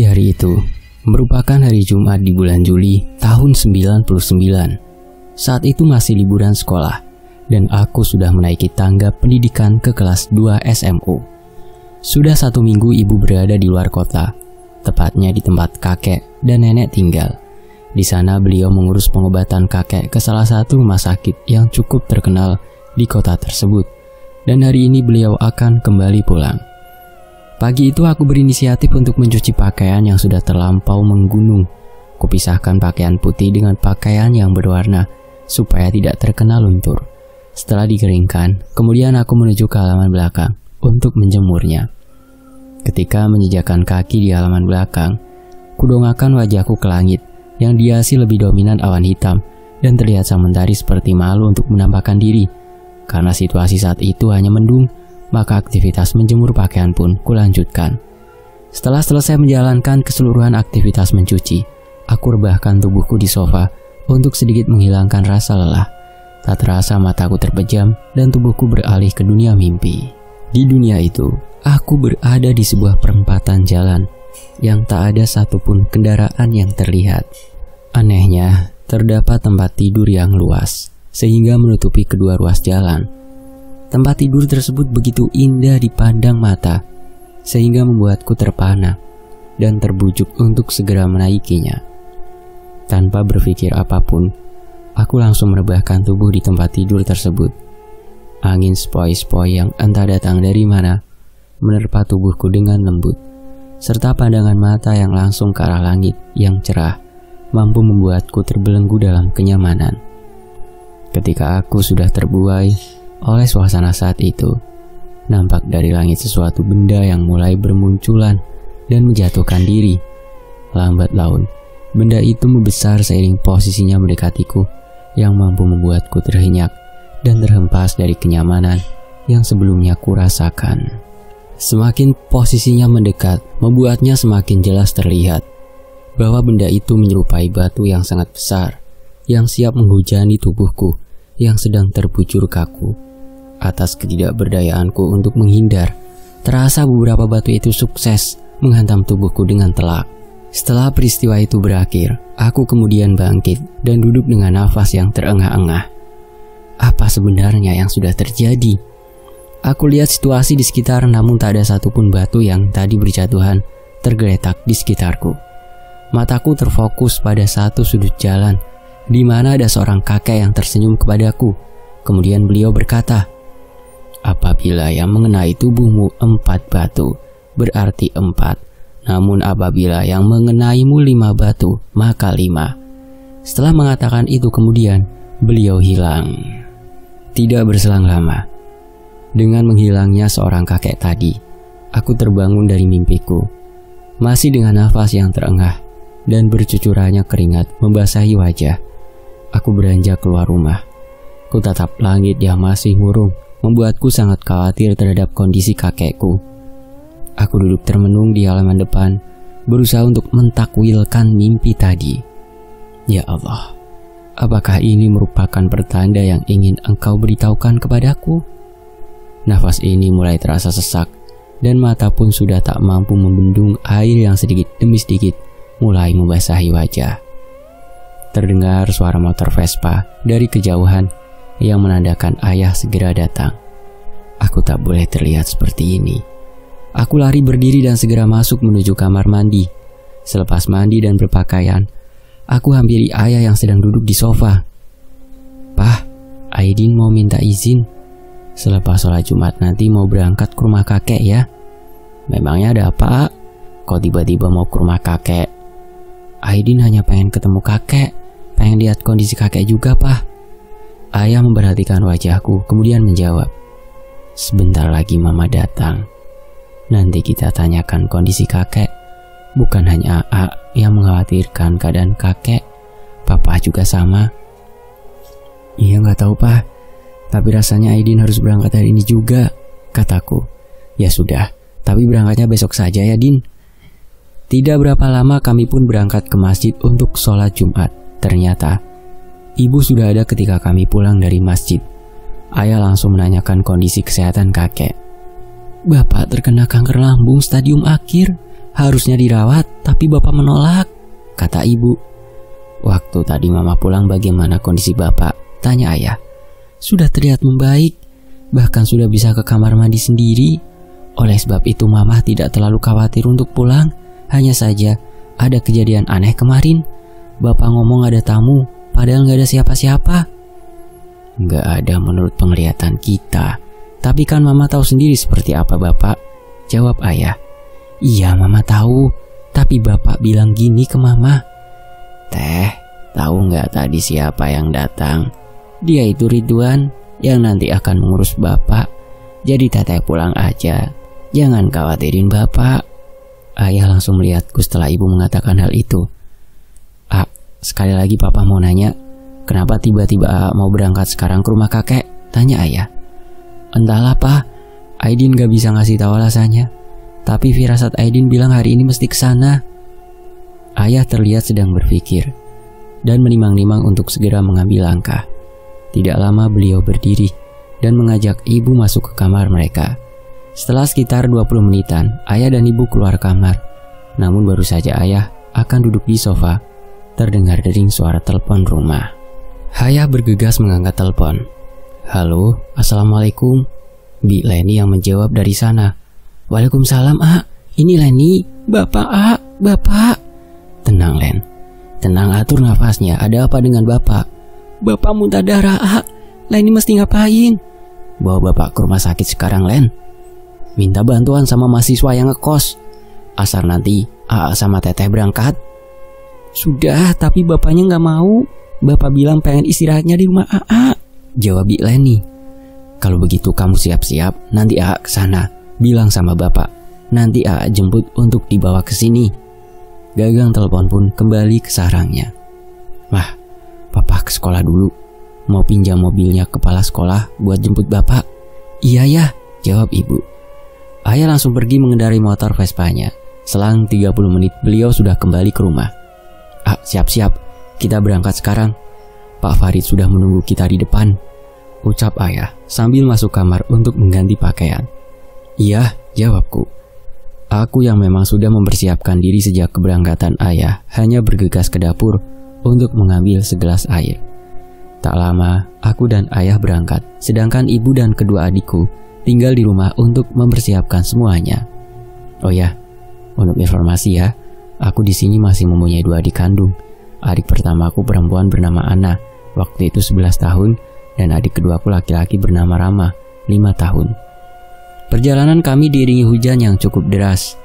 Pagi hari itu merupakan hari Jumat di bulan Juli tahun 99. Saat itu masih liburan sekolah dan aku sudah menaiki tangga pendidikan ke kelas 2 SMU. Sudah 1 minggu ibu berada di luar kota, tepatnya di tempat kakek dan nenek tinggal. Di sana beliau mengurus pengobatan kakek ke salah satu rumah sakit yang cukup terkenal di kota tersebut. Dan hari ini beliau akan kembali pulang. Pagi itu aku berinisiatif untuk mencuci pakaian yang sudah terlampau menggunung. Kupisahkan pakaian putih dengan pakaian yang berwarna supaya tidak terkena luntur. Setelah dikeringkan, kemudian aku menuju ke halaman belakang untuk menjemurnya. Ketika menjejakkan kaki di halaman belakang, kudongakkan wajahku ke langit yang dihiasi lebih dominan awan hitam dan terlihat sang mentari seperti malu untuk menampakkan diri. Karena situasi saat itu hanya mendung, maka aktivitas menjemur pakaian pun kulanjutkan. Setelah selesai menjalankan keseluruhan aktivitas mencuci, aku rebahkan tubuhku di sofa untuk sedikit menghilangkan rasa lelah. Tak terasa mataku terpejam dan tubuhku beralih ke dunia mimpi. Di dunia itu, aku berada di sebuah perempatan jalan yang tak ada satupun kendaraan yang terlihat. Anehnya, terdapat tempat tidur yang luas, sehingga menutupi kedua ruas jalan. Tempat tidur tersebut begitu indah dipandang mata, sehingga membuatku terpana dan terbujuk untuk segera menaikinya. Tanpa berpikir apapun, aku langsung merebahkan tubuh di tempat tidur tersebut. Angin sepoi-sepoi yang entah datang dari mana menerpa tubuhku dengan lembut, serta pandangan mata yang langsung ke arah langit yang cerah mampu membuatku terbelenggu dalam kenyamanan. Ketika aku sudah terbuai oleh suasana saat itu, nampak dari langit sesuatu benda yang mulai bermunculan dan menjatuhkan diri. Lambat laun, benda itu membesar seiring posisinya mendekatiku yang mampu membuatku terhenyak dan terhempas dari kenyamanan yang sebelumnya kurasakan. Semakin posisinya mendekat, membuatnya semakin jelas terlihat bahwa benda itu menyerupai batu yang sangat besar yang siap menghujani tubuhku yang sedang terbujur kaku. Atas ketidakberdayaanku untuk menghindar, terasa beberapa batu itu sukses menghantam tubuhku dengan telak. Setelah peristiwa itu berakhir, aku kemudian bangkit dan duduk dengan nafas yang terengah-engah. Apa sebenarnya yang sudah terjadi? Aku lihat situasi di sekitar, namun tak ada satupun batu yang tadi berjatuhan tergeletak di sekitarku. Mataku terfokus pada satu sudut jalan, di mana ada seorang kakek yang tersenyum kepadaku. Kemudian beliau berkata, "Apabila yang mengenai tubuhmu 4 batu, berarti 4. Namun apabila yang mengenaimu 5 batu, maka 5. Setelah mengatakan itu kemudian, beliau hilang. Tidak berselang lama, dengan menghilangnya seorang kakek tadi, aku terbangun dari mimpiku. Masih dengan nafas yang terengah dan bercucurannya keringat membasahi wajah, aku beranjak keluar rumah. Kutatap langit yang masih murung, membuatku sangat khawatir terhadap kondisi kakekku. Aku duduk termenung di halaman depan, berusaha untuk mentakwilkan mimpi tadi. Ya Allah, apakah ini merupakan pertanda yang ingin Engkau beritahukan kepadaku? Nafas ini mulai terasa sesak, dan mata pun sudah tak mampu membendung air yang sedikit demi sedikit mulai membasahi wajah. Terdengar suara motor Vespa dari kejauhan yang menandakan ayah segera datang. Aku tak boleh terlihat seperti ini. Aku lari berdiri dan segera masuk menuju kamar mandi. Selepas mandi dan berpakaian, aku hampiri ayah yang sedang duduk di sofa. "Pah, Aidin mau minta izin. Selepas sholat Jumat nanti mau berangkat ke rumah kakek ya." "Memangnya ada apa? Kok tiba-tiba mau ke rumah kakek?" "Aidin hanya pengen ketemu kakek, pengen lihat kondisi kakek juga, Pah." Ayah memperhatikan wajahku, kemudian menjawab, "Sebentar lagi Mama datang. Nanti kita tanyakan kondisi kakek. Bukan hanya AA yang mengkhawatirkan keadaan kakek, Papa juga sama." "Iya gak tahu, Pah. Tapi rasanya Aidin harus berangkat hari ini juga," kataku. "Ya sudah, tapi berangkatnya besok saja ya, Din." Tidak berapa lama kami pun berangkat ke masjid untuk sholat Jumat. Ternyata ibu sudah ada ketika kami pulang dari masjid. Ayah langsung menanyakan kondisi kesehatan kakek. "Bapak terkena kanker lambung stadium akhir. Harusnya dirawat, tapi bapak menolak, kata ibu. Waktu tadi mama pulang bagaimana kondisi bapak? Tanya ayah. Sudah terlihat membaik, bahkan sudah bisa ke kamar mandi sendiri. Oleh sebab itu mama tidak terlalu khawatir untuk pulang. Hanya saja ada kejadian aneh kemarin. Bapak ngomong ada tamu, padahal gak ada siapa-siapa. Gak ada menurut penglihatan kita. Tapi kan mama tahu sendiri seperti apa bapak, jawab ayah. Iya mama tahu, tapi bapak bilang gini ke mama. Teh, tahu gak tadi siapa yang datang? Dia itu Ridwan yang nanti akan mengurus bapak. Jadi teteh pulang aja, jangan khawatirin bapak. Ayah langsung melihatku setelah ibu mengatakan hal itu. Sekali lagi papa mau nanya, kenapa tiba-tiba mau berangkat sekarang ke rumah kakek? Tanya ayah. Entahlah pak, Aidin gak bisa ngasih tahu alasannya. Tapi firasat Aidin bilang hari ini mesti kesana. Ayah terlihat sedang berpikir dan menimang-nimang untuk segera mengambil langkah. Tidak lama beliau berdiri dan mengajak ibu masuk ke kamar mereka. Setelah sekitar 20 menitan, ayah dan ibu keluar kamar. Namun baru saja ayah akan duduk di sofa, terdengar dering suara telepon rumah. Ayah bergegas mengangkat telepon. Halo, assalamualaikum. Bi Leni yang menjawab dari sana. Waalaikumsalam ini Leni. Bapak bapak. Tenang Len, tenang, atur nafasnya. Ada apa dengan bapak? Bapak muntah darah Leni mesti ngapain? Bawa bapak ke rumah sakit sekarang Len. Minta bantuan sama mahasiswa yang ngekos. Asal nanti sama teteh berangkat. Sudah, tapi bapaknya gak mau. Bapak bilang pengen istirahatnya di rumah jawab Leni. Kalau begitu kamu siap-siap, nanti kesana. Bilang sama bapak, nanti jemput untuk dibawa ke sini. Gagang telepon pun kembali ke sarangnya. Wah, papa ke sekolah dulu. Mau pinjam mobilnya kepala sekolah buat jemput bapak. Iya ya, jawab ibu. Ayah langsung pergi mengendarai motor Vespanya. Selang 30 menit beliau sudah kembali ke rumah. Siap-siap, kita berangkat sekarang. Pak Farid sudah menunggu kita di depan, ucap ayah sambil masuk kamar untuk mengganti pakaian. Iya, jawabku. Aku yang memang sudah mempersiapkan diri sejak keberangkatan ayah hanya bergegas ke dapur untuk mengambil segelas air. Tak lama, aku dan ayah berangkat, sedangkan ibu dan kedua adikku tinggal di rumah untuk mempersiapkan semuanya. Oh ya, untuk informasi ya, aku di sini masih mempunyai 2 adik kandung. Adik pertamaku perempuan bernama Ana, waktu itu 11 tahun, dan adik keduaku laki-laki bernama Rama, 5 tahun. Perjalanan kami diiringi hujan yang cukup deras.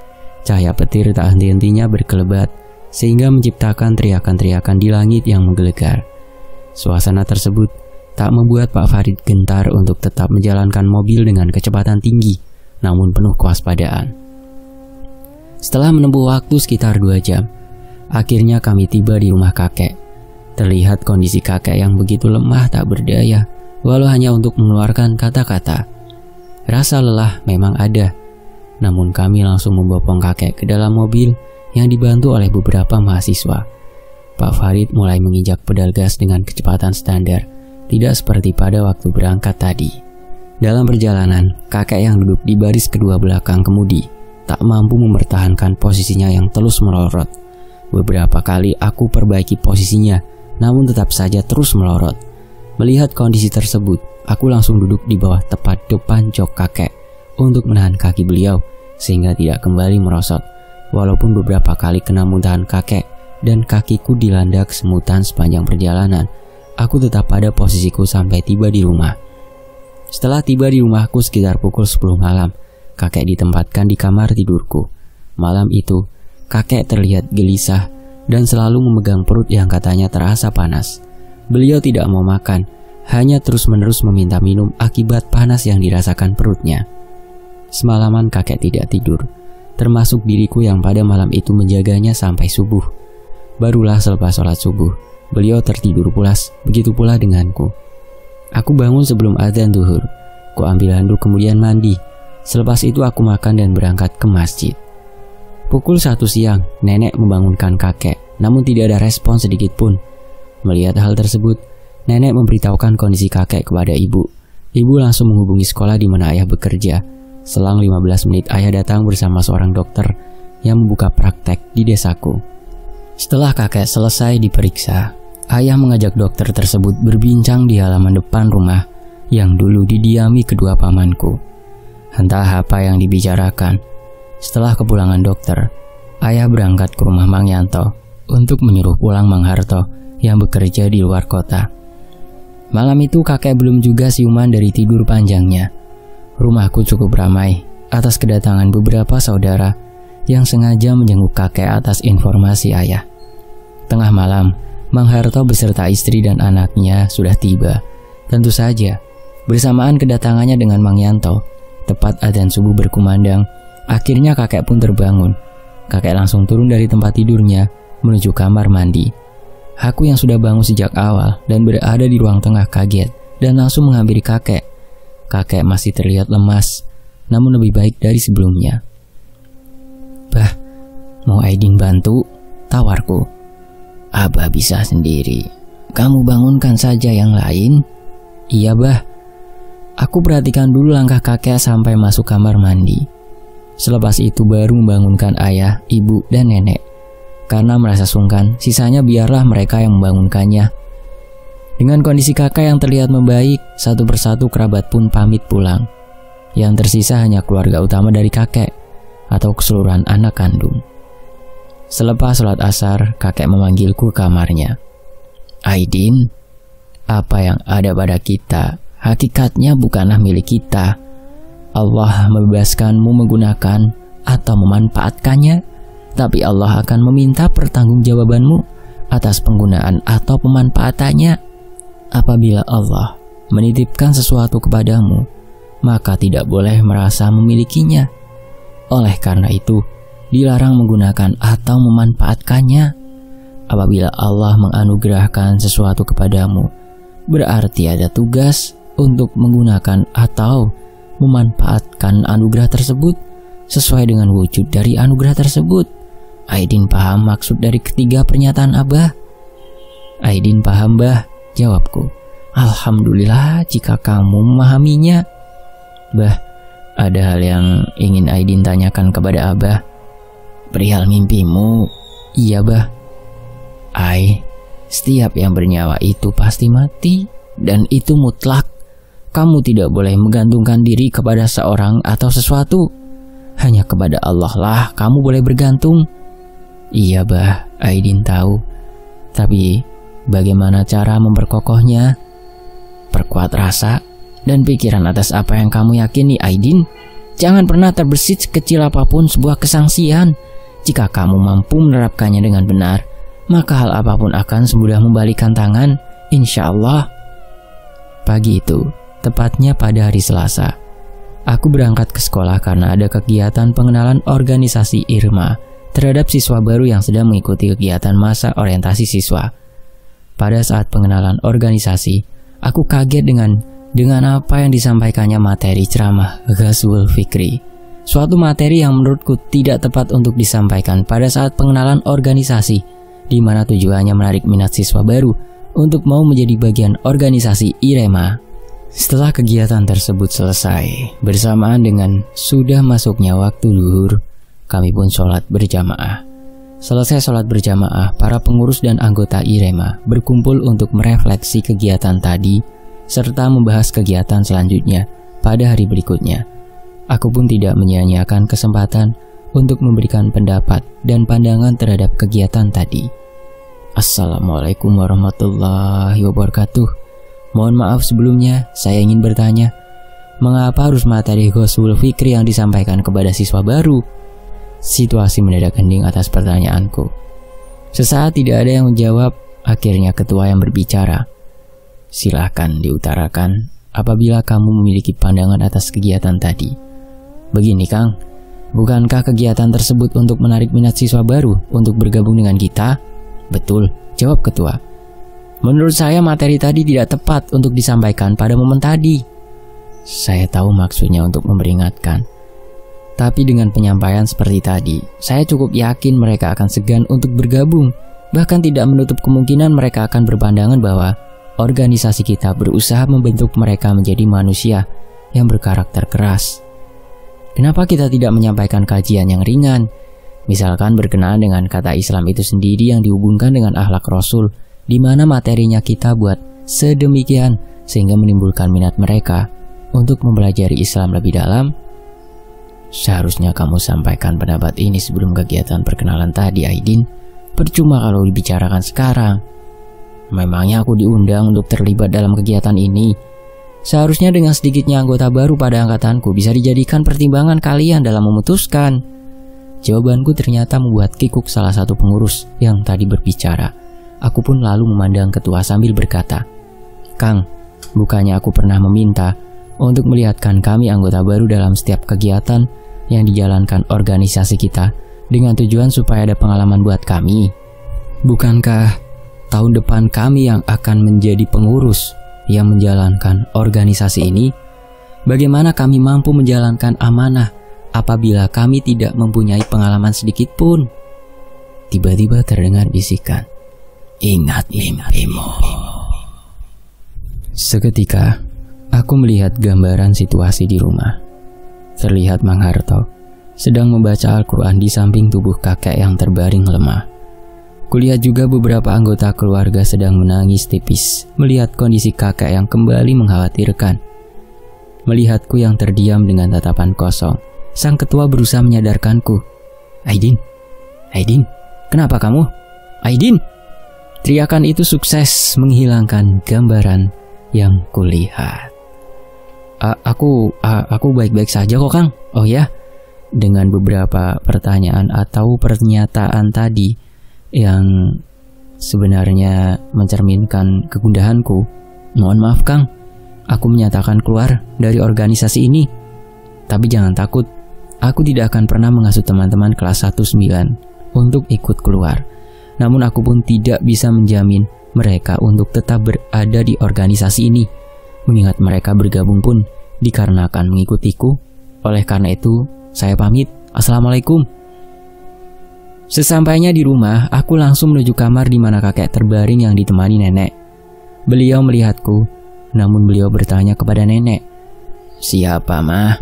Cahaya petir tak henti-hentinya berkelebat, sehingga menciptakan teriakan-teriakan di langit yang menggelegar. Suasana tersebut tak membuat Pak Farid gentar untuk tetap menjalankan mobil dengan kecepatan tinggi, namun penuh kewaspadaan. Setelah menempuh waktu sekitar 2 jam, akhirnya kami tiba di rumah kakek. Terlihat kondisi kakek yang begitu lemah tak berdaya, walau hanya untuk mengeluarkan kata-kata. Rasa lelah memang ada, namun kami langsung membopong kakek ke dalam mobil yang dibantu oleh beberapa mahasiswa. Pak Farid mulai menginjak pedal gas dengan kecepatan standar, tidak seperti pada waktu berangkat tadi. Dalam perjalanan, kakek yang duduk di baris kedua belakang kemudi tak mampu mempertahankan posisinya yang terus melorot. Beberapa kali aku perbaiki posisinya, namun tetap saja terus melorot. Melihat kondisi tersebut, aku langsung duduk di bawah tepat depan jok kakek untuk menahan kaki beliau sehingga tidak kembali merosot. Walaupun beberapa kali kena muntahan kakek dan kakiku dilanda kesemutan sepanjang perjalanan, aku tetap pada posisiku sampai tiba di rumah. Setelah tiba di rumahku sekitar pukul 10 malam, kakek ditempatkan di kamar tidurku. Malam itu, kakek terlihat gelisah dan selalu memegang perut yang katanya terasa panas. Beliau tidak mau makan, hanya terus-menerus meminta minum akibat panas yang dirasakan perutnya. Semalaman kakek tidak tidur, termasuk diriku yang pada malam itu menjaganya sampai subuh. Barulah selepas sholat subuh, beliau tertidur pulas, begitu pula denganku. Aku bangun sebelum azan zuhur. Ku ambil handuk kemudian mandi. Selepas itu aku makan dan berangkat ke masjid. Pukul 1 siang, nenek membangunkan kakek, namun tidak ada respon sedikit pun. Melihat hal tersebut, nenek memberitahukan kondisi kakek kepada ibu. Ibu langsung menghubungi sekolah di mana ayah bekerja. Selang 15 menit ayah datang bersama seorang dokter yang membuka praktek di desaku. Setelah kakek selesai diperiksa, ayah mengajak dokter tersebut berbincang di halaman depan rumah yang dulu didiami kedua pamanku. Entah apa yang dibicarakan. Setelah kepulangan dokter, ayah berangkat ke rumah Mang Yanto untuk menyuruh pulang Mang Harto yang bekerja di luar kota. Malam itu kakek belum juga siuman dari tidur panjangnya. Rumahku cukup ramai atas kedatangan beberapa saudara yang sengaja menjenguk kakek atas informasi ayah. Tengah malam, Mang Harto beserta istri dan anaknya sudah tiba. Tentu saja, bersamaan kedatangannya dengan Mang Yanto, tepat adzan subuh berkumandang, akhirnya kakek pun terbangun. Kakek langsung turun dari tempat tidurnya menuju kamar mandi. Aku yang sudah bangun sejak awal dan berada di ruang tengah kaget dan langsung menghampiri kakek. Kakek masih terlihat lemas, namun lebih baik dari sebelumnya. "Bah, mau Aidin bantu?" tawarku. "Abah bisa sendiri. Kamu bangunkan saja yang lain." "Iya, Bah." Aku perhatikan dulu langkah kakek sampai masuk kamar mandi. Selepas itu baru membangunkan ayah, ibu, dan nenek. Karena merasa sungkan, sisanya biarlah mereka yang membangunkannya. Dengan kondisi kakak yang terlihat membaik, satu persatu kerabat pun pamit pulang. Yang tersisa hanya keluarga utama dari kakek atau keseluruhan anak kandung. Selepas sholat asar, kakek memanggilku ke kamarnya. "Aidin, apa yang ada pada kita hakikatnya bukanlah milik kita. Allah membebaskanmu menggunakan atau memanfaatkannya, tapi Allah akan meminta pertanggungjawabanmu atas penggunaan atau pemanfaatannya. Apabila Allah menitipkan sesuatu kepadamu, maka tidak boleh merasa memilikinya. Oleh karena itu, dilarang menggunakan atau memanfaatkannya. Apabila Allah menganugerahkan sesuatu kepadamu, berarti ada tugas untuk menggunakan atau memanfaatkan anugerah tersebut sesuai dengan wujud dari anugerah tersebut." Aidin paham maksud dari ketiga pernyataan Abah. "Aidin paham, Bah," jawabku. "Alhamdulillah jika kamu memahaminya." "Bah, ada hal yang ingin Aidin tanyakan kepada Abah." "Perihal mimpimu?" "Iya, Bah." Setiap yang bernyawa itu pasti mati, dan itu mutlak. Kamu tidak boleh menggantungkan diri kepada seorang atau sesuatu. Hanya kepada Allah lah kamu boleh bergantung." "Iya, Bah, Aidin tahu. Tapi bagaimana cara memperkokohnya?" "Perkuat rasa dan pikiran atas apa yang kamu yakini, Aidin. Jangan pernah terbersit sekecil apapun sebuah kesangsian. Jika kamu mampu menerapkannya dengan benar, maka hal apapun akan semudah membalikan tangan, insya Allah." Pagi itu, tepatnya pada hari Selasa, aku berangkat ke sekolah karena ada kegiatan pengenalan organisasi IRMA terhadap siswa baru yang sedang mengikuti kegiatan masa orientasi siswa. Pada saat pengenalan organisasi, aku kaget dengan apa yang disampaikannya materi ceramah Ghazwul Fikri. Suatu materi yang menurutku tidak tepat untuk disampaikan pada saat pengenalan organisasi, di mana tujuannya menarik minat siswa baru untuk mau menjadi bagian organisasi IRMA. Setelah kegiatan tersebut selesai, bersamaan dengan sudah masuknya waktu zuhur, kami pun sholat berjamaah. Selesai sholat berjamaah, para pengurus dan anggota IRMA berkumpul untuk merefleksi kegiatan tadi, serta membahas kegiatan selanjutnya pada hari berikutnya. Aku pun tidak menyia-nyiakan kesempatan untuk memberikan pendapat dan pandangan terhadap kegiatan tadi. Assalamualaikum warahmatullahi wabarakatuh. Mohon maaf sebelumnya, saya ingin bertanya, mengapa harus materi Ghazwul Fikri yang disampaikan kepada siswa baru? Situasi mendadak hening atas pertanyaanku. Sesaat tidak ada yang menjawab, akhirnya ketua yang berbicara. "Silahkan diutarakan apabila kamu memiliki pandangan atas kegiatan tadi." "Begini, Kang, bukankah kegiatan tersebut untuk menarik minat siswa baru untuk bergabung dengan kita?" "Betul," jawab ketua. "Menurut saya materi tadi tidak tepat untuk disampaikan pada momen tadi." Saya tahu maksudnya untuk memperingatkan. Tapi dengan penyampaian seperti tadi, saya cukup yakin mereka akan segan untuk bergabung. Bahkan tidak menutup kemungkinan mereka akan berpandangan bahwa organisasi kita berusaha membentuk mereka menjadi manusia yang berkarakter keras. Kenapa kita tidak menyampaikan kajian yang ringan, Misalkan berkenaan dengan kata Islam itu sendiri yang dihubungkan dengan akhlak Rasul, di mana materinya kita buat sedemikian sehingga menimbulkan minat mereka untuk mempelajari Islam lebih dalam. Seharusnya kamu sampaikan pendapat ini sebelum kegiatan perkenalan tadi, Aidin. Percuma kalau dibicarakan sekarang. Memangnya aku diundang untuk terlibat dalam kegiatan ini? Seharusnya dengan sedikitnya anggota baru pada angkatanku bisa dijadikan pertimbangan kalian dalam memutuskan. Jawabanku ternyata membuat kikuk salah satu pengurus yang tadi berbicara. Aku pun lalu memandang ketua sambil berkata, "Kang, bukannya aku pernah meminta untuk melihatkan kami anggota baru dalam setiap kegiatan yang dijalankan organisasi kita dengan tujuan supaya ada pengalaman buat kami. Bukankah tahun depan kami yang akan menjadi pengurus yang menjalankan organisasi ini? Bagaimana kami mampu menjalankan amanah apabila kami tidak mempunyai pengalaman sedikit pun?" Tiba-tiba terdengar bisikan, "Ingat mimpimu." Seketika, aku melihat gambaran situasi di rumah. Terlihat Mang Harto sedang membaca Al-Quran di samping tubuh kakek yang terbaring lemah. Kulihat juga beberapa anggota keluarga sedang menangis tipis melihat kondisi kakek yang kembali mengkhawatirkan. Melihatku yang terdiam dengan tatapan kosong, sang ketua berusaha menyadarkanku. Aidin, kenapa kamu? Aidin!" Teriakan itu sukses menghilangkan gambaran yang kulihat. Aku baik-baik saja kok, Kang. Oh ya, dengan beberapa pertanyaan atau pernyataan tadi yang sebenarnya mencerminkan kegundahanku, mohon maaf, Kang. Aku menyatakan keluar dari organisasi ini. Tapi jangan takut, aku tidak akan pernah menghasut teman-teman kelas 19 untuk ikut keluar. Namun aku pun tidak bisa menjamin mereka untuk tetap berada di organisasi ini, mengingat mereka bergabung pun dikarenakan mengikutiku. Oleh karena itu, saya pamit. Assalamualaikum. Sesampainya di rumah, aku langsung menuju kamar di mana kakek terbaring yang ditemani nenek. Beliau melihatku, namun beliau bertanya kepada nenek, "Siapa, Mah?"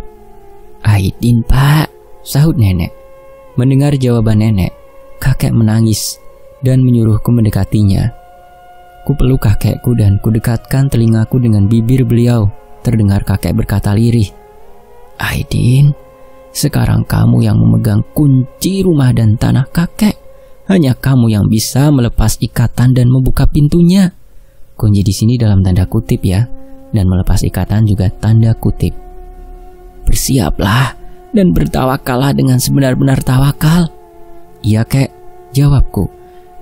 "Aidin, Pak," sahut nenek. Mendengar jawaban nenek, kakek menangis dan menyuruhku mendekatinya. Ku peluk kakekku dan kudekatkan telingaku dengan bibir beliau. Terdengar kakek berkata lirih, "Aidin, sekarang kamu yang memegang kunci rumah dan tanah kakek. Hanya kamu yang bisa melepas ikatan dan membuka pintunya." Kunci di sini dalam tanda kutip ya, dan melepas ikatan juga tanda kutip. "Bersiaplah dan bertawakallah dengan sebenar-benar tawakal." "Iya, Kek," jawabku.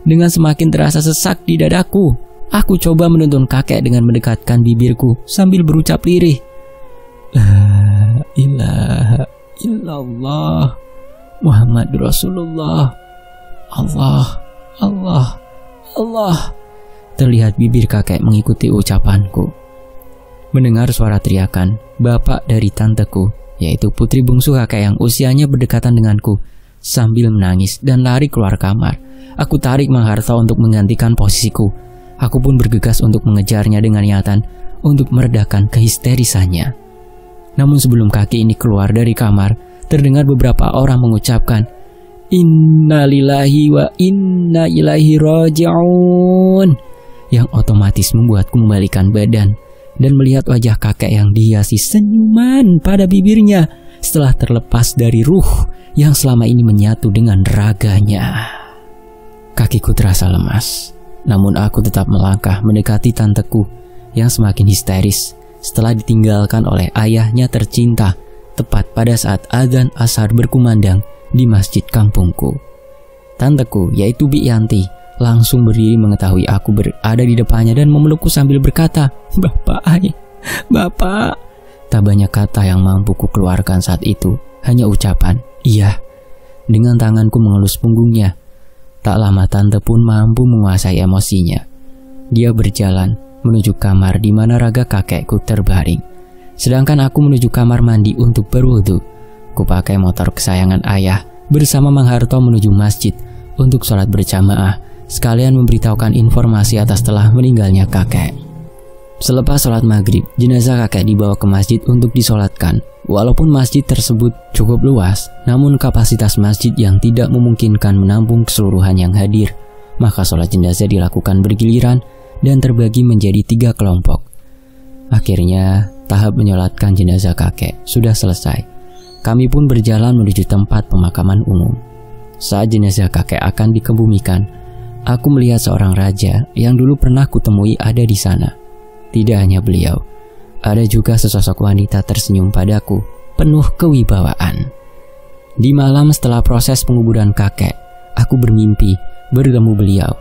Dengan semakin terasa sesak di dadaku, aku coba menuntun kakek dengan mendekatkan bibirku sambil berucap lirih, "La ilaha illallah Muhammad Rasulullah. Allah, Allah, Allah." Terlihat bibir kakek mengikuti ucapanku. Mendengar suara teriakan bapak dari tanteku, yaitu putri bungsu kakek yang usianya berdekatan denganku, sambil menangis dan lari keluar kamar. Aku tarik Mang Harto untuk menggantikan posisiku. Aku pun bergegas untuk mengejarnya dengan niatan untuk meredakan kehisterisannya. Namun sebelum kaki ini keluar dari kamar, terdengar beberapa orang mengucapkan, "Inna lillahi wa inna ilaihi raji'un," yang otomatis membuatku membalikan badan dan melihat wajah kakek yang dihiasi senyuman pada bibirnya setelah terlepas dari ruh yang selama ini menyatu dengan raganya. Kakiku terasa lemas, namun aku tetap melangkah mendekati tanteku yang semakin histeris setelah ditinggalkan oleh ayahnya tercinta tepat pada saat adzan ashar berkumandang di masjid kampungku. Tanteku, yaitu Bi Yanti, langsung berdiri mengetahui aku berada di depannya dan memelukku sambil berkata, Bapak." Tak banyak kata yang mampu ku keluarkan saat itu, hanya ucapan, "Iya." Dengan tanganku mengelus punggungnya. Tak lama tante pun mampu menguasai emosinya. Dia berjalan menuju kamar di mana raga kakekku terbaring. Sedangkan aku menuju kamar mandi untuk berwudu. Kupakai motor kesayangan ayah bersama Mang Harto menuju masjid untuk sholat berjamaah, sekalian memberitahukan informasi atas telah meninggalnya kakek. Selepas sholat maghrib, jenazah kakek dibawa ke masjid untuk disolatkan. Walaupun masjid tersebut cukup luas, namun kapasitas masjid yang tidak memungkinkan menampung keseluruhan yang hadir, maka sholat jenazah dilakukan bergiliran dan terbagi menjadi 3 kelompok. Akhirnya, tahap menyolatkan jenazah kakek sudah selesai. Kami pun berjalan menuju tempat pemakaman umum. Saat jenazah kakek akan dikebumikan, aku melihat seorang raja yang dulu pernah kutemui ada di sana. Tidak hanya beliau, ada juga sesosok wanita tersenyum padaku, penuh kewibawaan. Di malam setelah proses penguburan kakek, aku bermimpi bertemu beliau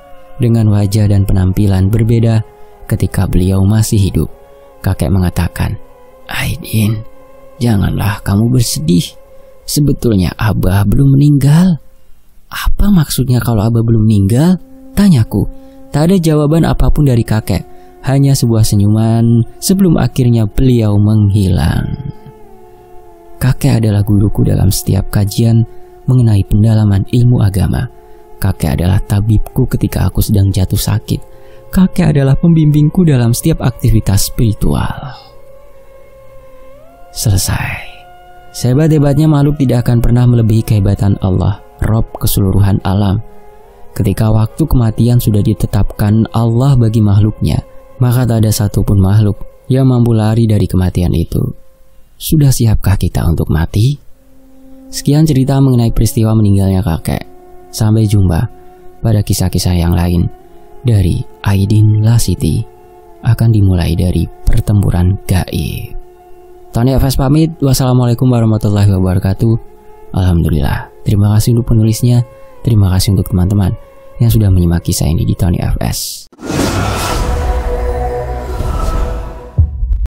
dengan wajah dan penampilan berbeda ketika beliau masih hidup. Kakek mengatakan, "Aidin, janganlah kamu bersedih. Sebetulnya Abah belum meninggal." "Apa maksudnya kalau Abah belum meninggal?" tanyaku. Tak ada jawaban apapun dari kakek, hanya sebuah senyuman sebelum akhirnya beliau menghilang. Kakek adalah guruku dalam setiap kajian mengenai pendalaman ilmu agama. Kakek adalah tabibku ketika aku sedang jatuh sakit. Kakek adalah pembimbingku dalam setiap aktivitas spiritual. Selesai. Sehebat-hebatnya makhluk tidak akan pernah melebihi kehebatan Allah, Rob keseluruhan alam. Ketika waktu kematian sudah ditetapkan Allah bagi makhluknya, maka tak ada satupun makhluk yang mampu lari dari kematian itu. Sudah siapkah kita untuk mati? Sekian cerita mengenai peristiwa meninggalnya kakek. Sampai jumpa pada kisah-kisah yang lain dari Aidin Lasiti. Akan dimulai dari pertempuran gaib. Tony FS pamit. Wassalamualaikum warahmatullahi wabarakatuh. Alhamdulillah. Terima kasih untuk penulisnya. Terima kasih untuk teman-teman yang sudah menyimak kisah ini di Tony FS.